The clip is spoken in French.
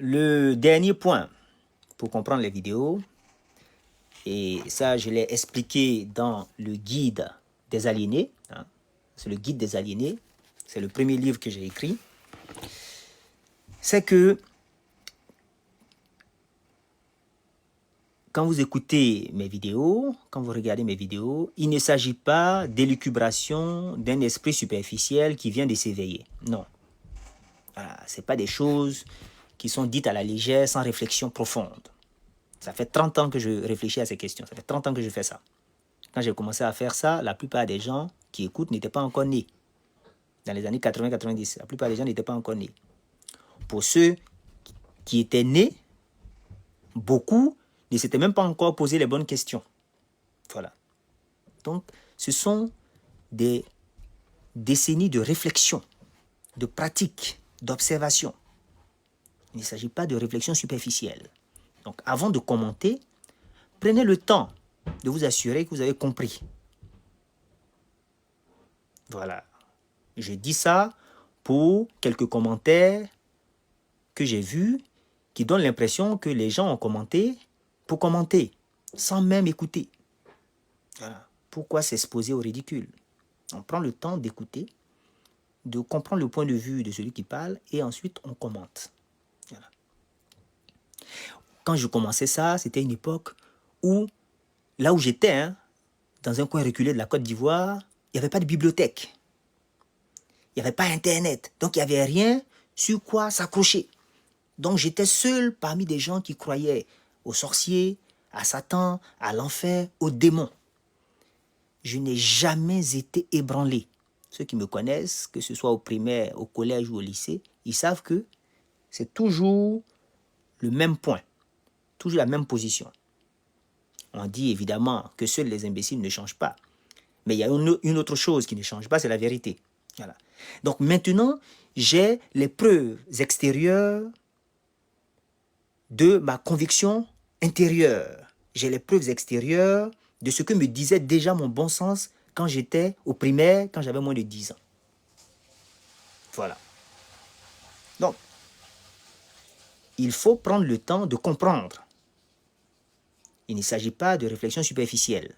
Le dernier point pour comprendre les vidéos, et ça je l'ai expliqué dans le guide des aliénés, hein, c'est le guide des aliénés, c'est le premier livre que j'ai écrit, c'est que quand vous écoutez mes vidéos, quand vous regardez mes vidéos, il ne s'agit pas d'élucubration d'un esprit superficiel qui vient de s'éveiller. Non. Voilà, ce n'est pas des choses qui sont dites à la légère, sans réflexion profonde. Ça fait 30 ans que je réfléchis à ces questions. Ça fait 30 ans que je fais ça. Quand j'ai commencé à faire ça, la plupart des gens qui écoutent n'étaient pas encore nés. Dans les années 80-90, la plupart des gens n'étaient pas encore nés. Pour ceux qui étaient nés, beaucoup ne s'étaient même pas encore posé les bonnes questions. Voilà. Donc, ce sont des décennies de réflexion, de pratique, d'observation. Il ne s'agit pas de réflexion superficielle. Donc, avant de commenter, prenez le temps de vous assurer que vous avez compris. Voilà. Je dis ça pour quelques commentaires que j'ai vus qui donnent l'impression que les gens ont commenté pour commenter, sans même écouter. Voilà. Pourquoi s'exposer au ridicule? On prend le temps d'écouter, de comprendre le point de vue de celui qui parle et ensuite on commente. Voilà. Quand je commençais ça, c'était une époque où, là où j'étais, hein, dans un coin reculé de la Côte d'Ivoire, il n'y avait pas de bibliothèque. Il n'y avait pas Internet. Donc, il n'y avait rien sur quoi s'accrocher. Donc, j'étais seul parmi des gens qui croyaient aux sorciers, à Satan, à l'enfer, aux démons. Je n'ai jamais été ébranlé. Ceux qui me connaissent, que ce soit au primaire, au collège ou au lycée, ils savent que c'est toujours le même point, toujours la même position. On dit évidemment que seuls les imbéciles ne changent pas. Mais il y a une autre chose qui ne change pas, c'est la vérité. Voilà. Donc maintenant, j'ai les preuves extérieures de ma conviction intérieure. J'ai les preuves extérieures de ce que me disait déjà mon bon sens quand j'étais au primaire, quand j'avais moins de 10 ans. Voilà. Donc, il faut prendre le temps de comprendre. Il ne s'agit pas de réflexion superficielle.